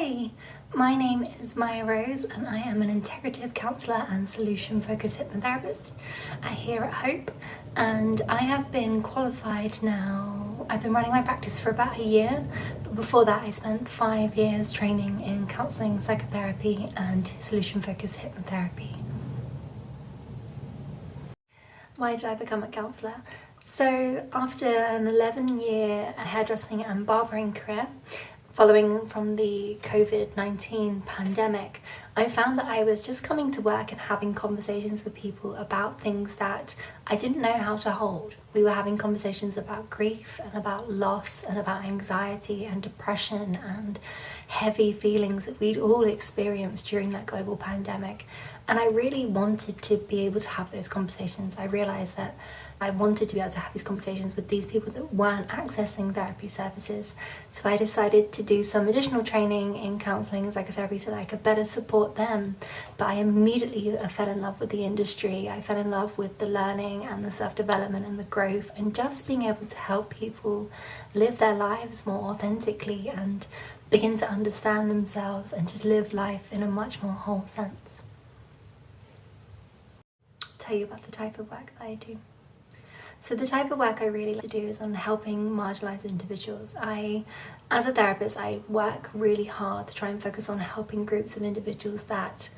Hi, my name is Maya Rose and I am an Integrative Counsellor and Solution-Focused Hypnotherapist here at Hope, and I have been qualified now. I've been running my practice for about a year, but before that I spent 5 years training in counselling, psychotherapy and solution-focused hypnotherapy. Why did I become a counsellor? So after an 11-year hairdressing and barbering career, following from the COVID-19 pandemic, I found that I was just coming to work and having conversations with people about things that I didn't know how to hold. We were having conversations about grief and about loss and about anxiety and depression and heavy feelings that we'd all experienced during that global pandemic. And I really wanted to be able to have those conversations. I realized that I wanted to be able to have these conversations with these people that weren't accessing therapy services. So I decided to do some additional training in counselling and psychotherapy so that I could better support them. But I immediately fell in love with the industry. I fell in love with the learning and the self-development and the growth and just being able to help people live their lives more authentically and begin to understand themselves and just live life in a much more whole sense. I'll tell you about the type of work that I do. So the type of work I really like to do is on helping marginalised individuals. As a therapist, I work really hard to try and focus on helping groups of individuals that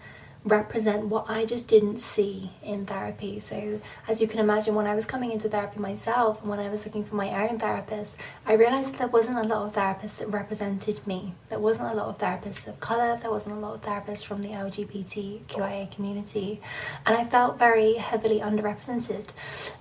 represent what I just didn't see in therapy. So as you can imagine, when I was coming into therapy myself and when I was looking for my own therapist, I realised that there wasn't a lot of therapists that represented me. There wasn't a lot of therapists of colour, there wasn't a lot of therapists from the LGBTQIA community, and I felt very heavily underrepresented.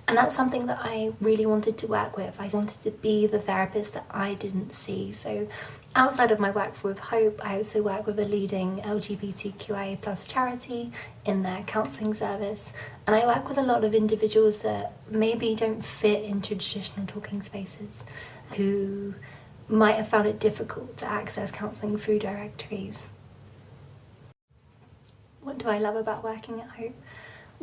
And that's something that I really wanted to work with. I wanted to be the therapist that I didn't see. So outside of my work with Hope, I also work with a leading LGBTQIA plus charity in their counselling service, and I work with a lot of individuals that maybe don't fit into traditional talking spaces, who might have found it difficult to access counselling through directories. What do I love about working at Hope?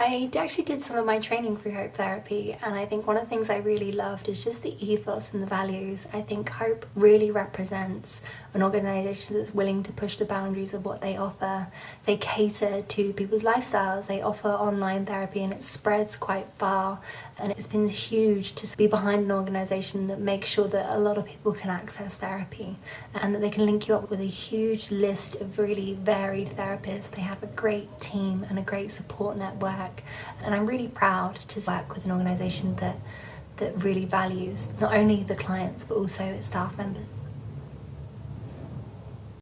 I actually did some of my training through Hope Therapy, and I think one of the things I really loved is just the ethos and the values. I think Hope really represents an organisation that's willing to push the boundaries of what they offer. They cater to people's lifestyles. They offer online therapy and it spreads quite far, and it's been huge to be behind an organisation that makes sure that a lot of people can access therapy and that they can link you up with a huge list of really varied therapists. They have a great team and a great support network. And I'm really proud to work with an organisation that really values not only the clients but also its staff members.